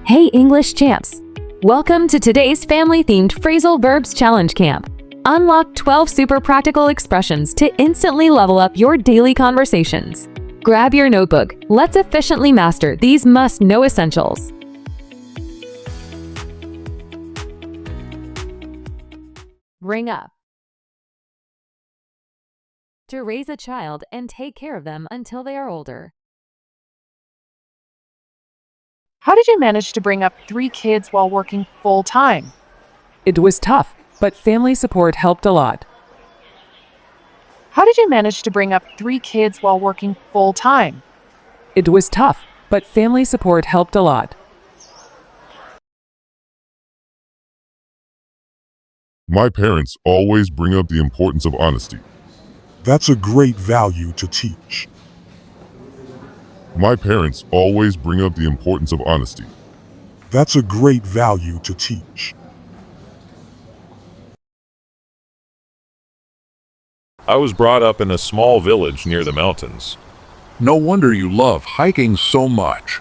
Hey English champs! Welcome to today's family-themed Phrasal Verbs Challenge Camp. Unlock 12 super practical expressions to instantly level up your daily conversations. Grab your notebook. Let's efficiently master these must-know essentials. Bring up. To raise a child and take care of them until they are older. How did you manage to bring up 3 kids while working full-time? It was tough, but family support helped a lot. How did you manage to bring up 3 kids while working full-time? It was tough, but family support helped a lot. My parents always bring up the importance of honesty. That's a great value to teach. My parents always bring up the importance of honesty. That's a great value to teach. I was brought up in a small village near the mountains. No wonder you love hiking so much.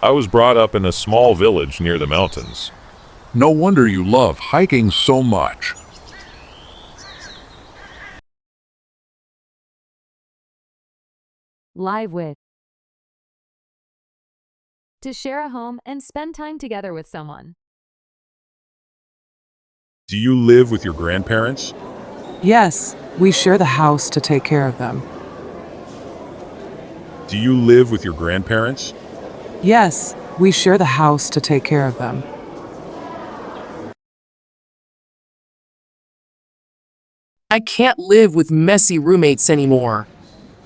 I was brought up in a small village near the mountains. No wonder you love hiking so much. Live with. To share a home and spend time together with someone. Do you live with your grandparents? Yes, we share the house to take care of them. Do you live with your grandparents? Yes, we share the house to take care of them. I can't live with messy roommates anymore.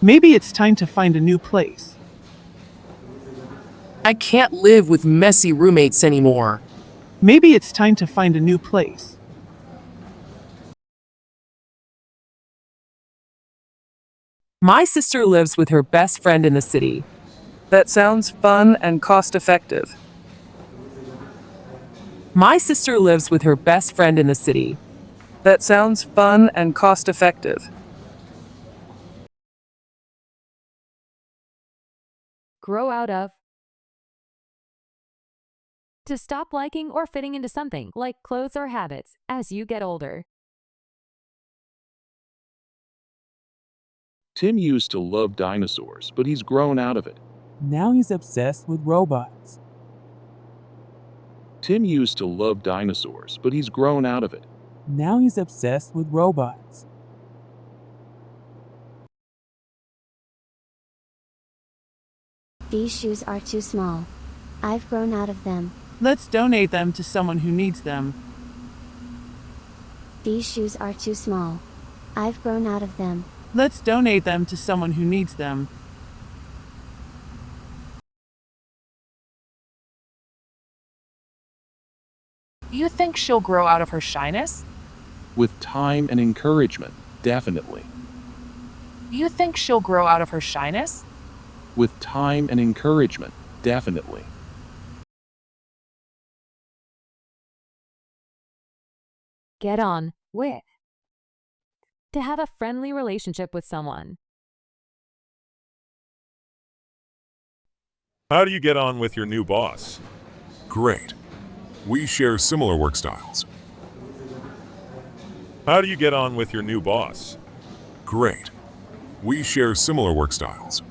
Maybe it's time to find a new place. I can't live with messy roommates anymore. Maybe it's time to find a new place. My sister lives with her best friend in the city. That sounds fun and cost-effective. My sister lives with her best friend in the city. That sounds fun and cost-effective. Grow out of. To stop liking or fitting into something like clothes or habits as you get older. Tim used to love dinosaurs, but he's grown out of it. Now he's obsessed with robots. Tim used to love dinosaurs, but he's grown out of it. Now he's obsessed with robots. These shoes are too small. I've grown out of them. Let's donate them to someone who needs them. These shoes are too small. I've grown out of them. Let's donate them to someone who needs them. You think she'll grow out of her shyness? With time and encouragement, definitely. You think she'll grow out of her shyness? With time and encouragement, definitely. Get on with. To have a friendly relationship with someone. How do you get on with your new boss? Great. We share similar work styles. How do you get on with your new boss? Great. We share similar work styles.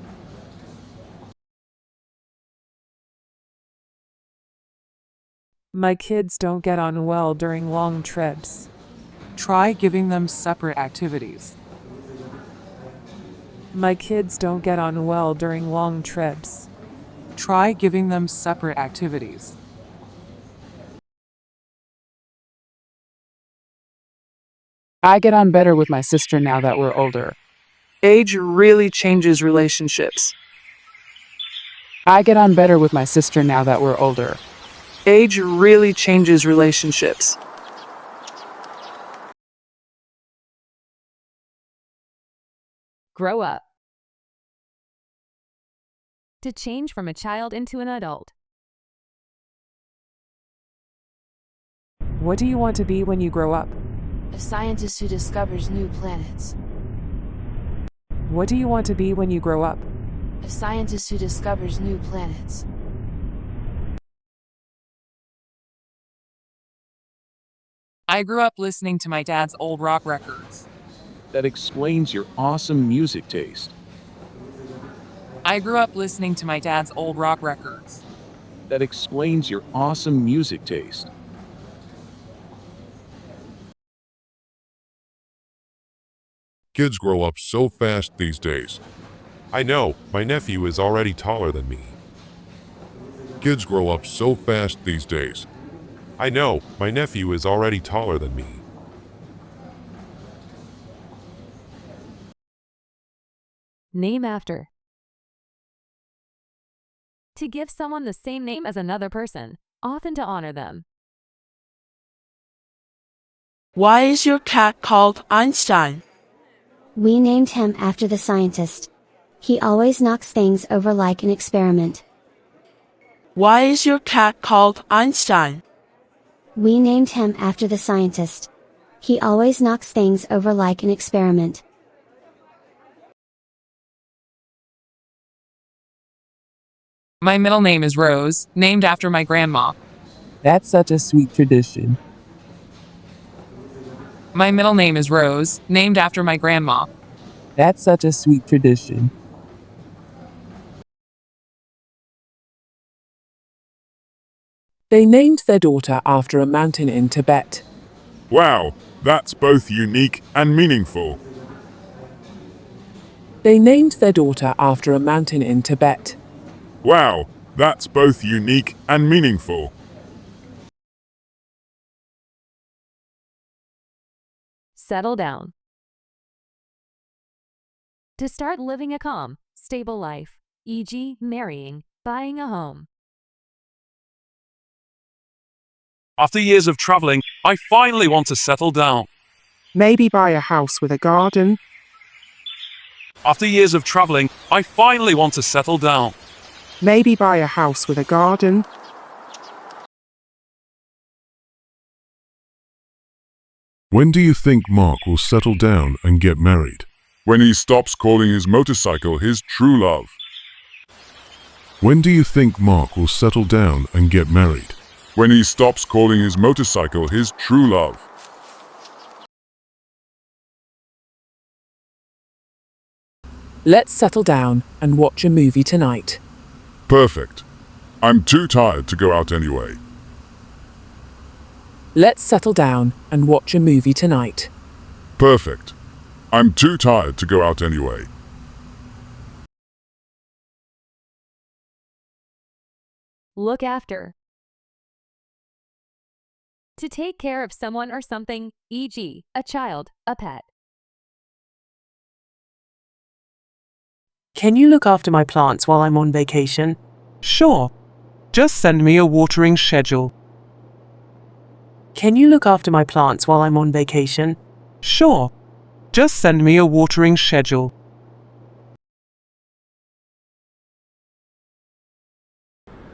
My kids don't get on well during long trips. Try giving them separate activities. My kids don't get on well during long trips. Try giving them separate activities. I get on better with my sister now that we're older. Age really changes relationships. I get on better with my sister now that we're older. Age really changes relationships. Grow up. To change from a child into an adult. What do you want to be when you grow up? A scientist who discovers new planets. What do you want to be when you grow up? A scientist who discovers new planets. I grew up listening to my dad's old rock records. That explains your awesome music taste. I grew up listening to my dad's old rock records. That explains your awesome music taste. Kids grow up so fast these days. I know, my nephew is already taller than me. Kids grow up so fast these days. I know, my nephew is already taller than me. Name after. To give someone the same name as another person, often to honor them. Why is your cat called Einstein? We named him after the scientist. He always knocks things over like an experiment. Why is your cat called Einstein? We named him after the scientist. He always knocks things over like an experiment. My middle name is Rose, named after my grandma. That's such a sweet tradition. My middle name is Rose, named after my grandma. That's such a sweet tradition. They named their daughter after a mountain in Tibet. Wow, that's both unique and meaningful. They named their daughter after a mountain in Tibet. Wow, that's both unique and meaningful. Settle down. To start living a calm, stable life, e.g., marrying, buying a home. After years of traveling, I finally want to settle down. Maybe buy a house with a garden. After years of traveling, I finally want to settle down. Maybe buy a house with a garden. When do you think Mark will settle down and get married? When he stops calling his motorcycle his true love. When do you think Mark will settle down and get married? When he stops calling his motorcycle his true love. Let's settle down and watch a movie tonight. Perfect. I'm too tired to go out anyway. Let's settle down and watch a movie tonight. Perfect. I'm too tired to go out anyway. Look after. To take care of someone or something, e.g., a child, a pet. Can you look after my plants while I'm on vacation? Sure. Just send me a watering schedule. Can you look after my plants while I'm on vacation? Sure. Just send me a watering schedule.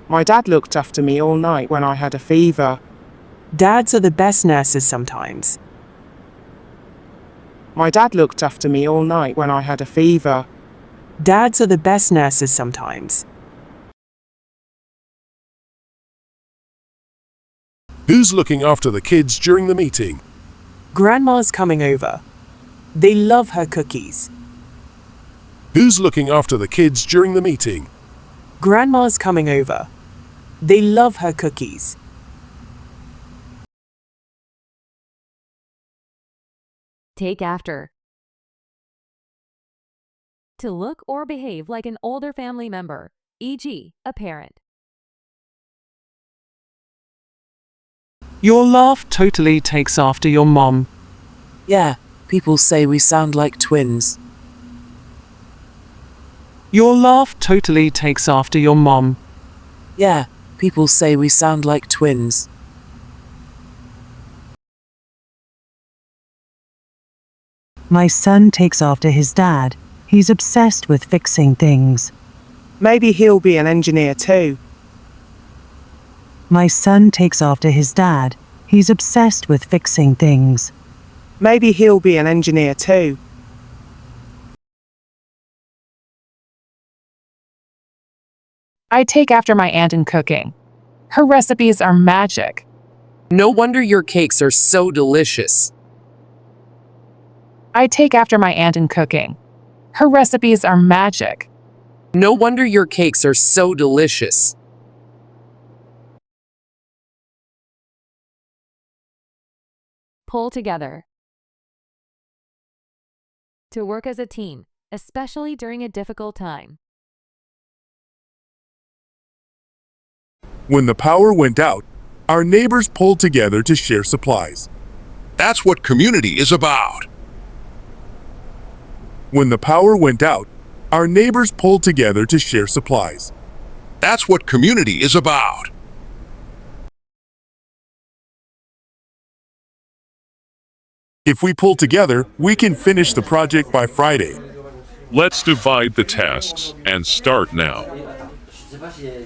My dad looked after me all night when I had a fever. Dads are the best nurses sometimes. My dad looked after me all night when I had a fever. Dads are the best nurses sometimes. Who's looking after the kids during the meeting? Grandma's coming over. They love her cookies. Who's looking after the kids during the meeting? Grandma's coming over. They love her cookies. Take after. To look or behave like an older family member, e.g., a parent. Your laugh totally takes after your mom. Yeah, people say we sound like twins. Your laugh totally takes after your mom. Yeah, people say we sound like twins. My son takes after his dad. He's obsessed with fixing things. Maybe he'll be an engineer too. My son takes after his dad. He's obsessed with fixing things. Maybe he'll be an engineer too. I take after my aunt in cooking. Her recipes are magic. No wonder your cakes are so delicious. I take after my aunt in cooking. Her recipes are magic. No wonder your cakes are so delicious. Pull together. To work as a team, especially during a difficult time. When the power went out, our neighbors pulled together to share supplies. That's what community is about. When the power went out, our neighbors pulled together to share supplies. That's what community is about. If we pull together, we can finish the project by Friday. Let's divide the tasks and start now.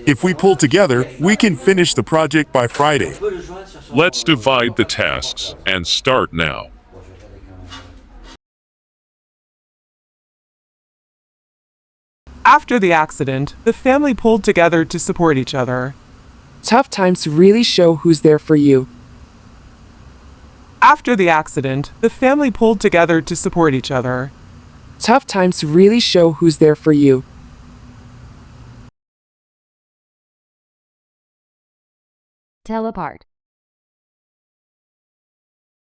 If we pull together, we can finish the project by Friday. Let's divide the tasks and start now. After the accident, the family pulled together to support each other. Tough times really show who's there for you. After the accident, the family pulled together to support each other. Tough times really show who's there for you. Tell apart.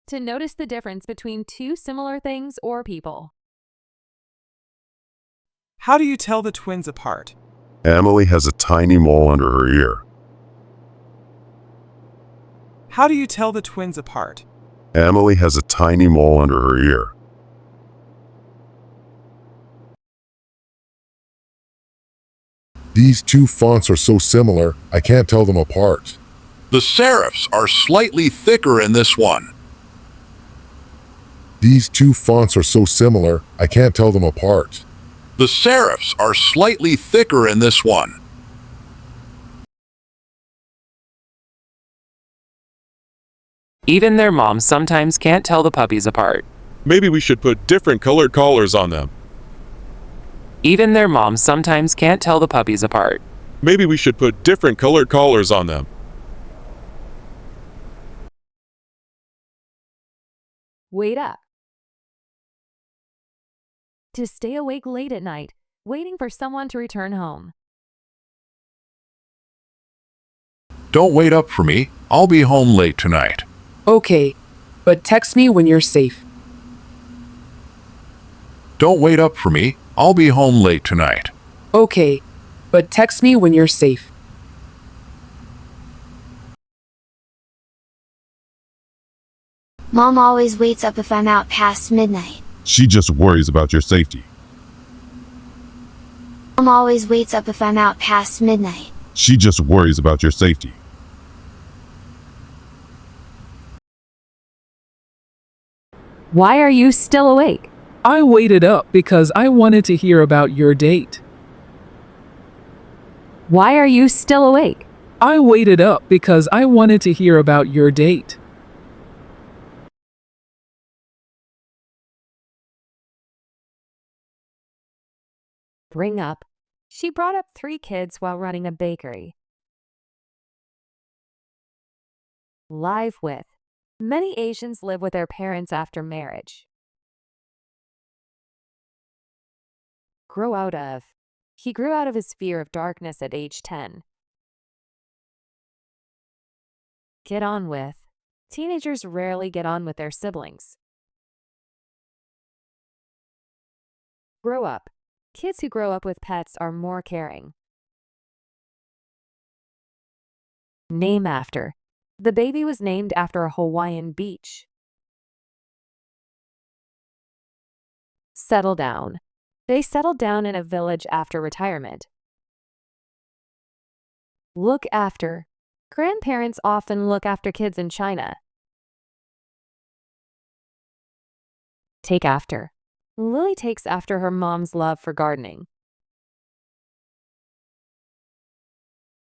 To notice the difference between two similar things or people. How do you tell the twins apart? Emily has a tiny mole under her ear. How do you tell the twins apart? Emily has a tiny mole under her ear. These two fonts are so similar, I can't tell them apart. The serifs are slightly thicker in this one. These two fonts are so similar, I can't tell them apart. The serifs are slightly thicker in this one. Even their moms sometimes can't tell the puppies apart. Maybe we should put different colored collars on them. Even their moms sometimes can't tell the puppies apart. Maybe we should put different colored collars on them. Wait up. To stay awake late at night, waiting for someone to return home. Don't wait up for me. I'll be home late tonight. Okay, but text me when you're safe. Don't wait up for me. I'll be home late tonight. Okay, but text me when you're safe. Mom always waits up if I'm out past midnight. She just worries about your safety. Mom always waits up if I'm out past midnight. She just worries about your safety. Why are you still awake? I waited up because I wanted to hear about your date. Why are you still awake? I waited up because I wanted to hear about your date. Bring up. She brought up 3 kids while running a bakery. Live with. Many Asians live with their parents after marriage. Grow out of. He grew out of his fear of darkness at age 10. Get on with. Teenagers rarely get on with their siblings. Grow up. Kids who grow up with pets are more caring. Name after. The baby was named after a Hawaiian beach. Settle down. They settled down in a village after retirement. Look after. Grandparents often look after kids in China. Take after. Lily takes after her mom's love for gardening.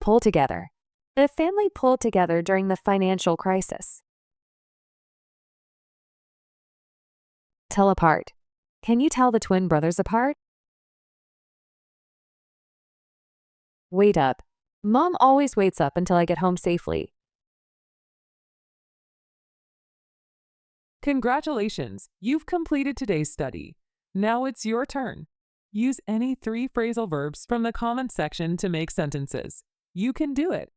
Pull together. The family pulled together during the financial crisis. Tell apart. Can you tell the twin brothers apart? Wait up. Mom always waits up until I get home safely. Congratulations, you've completed today's study. Now it's your turn. Use any 3 phrasal verbs from the comment section to make sentences. You can do it.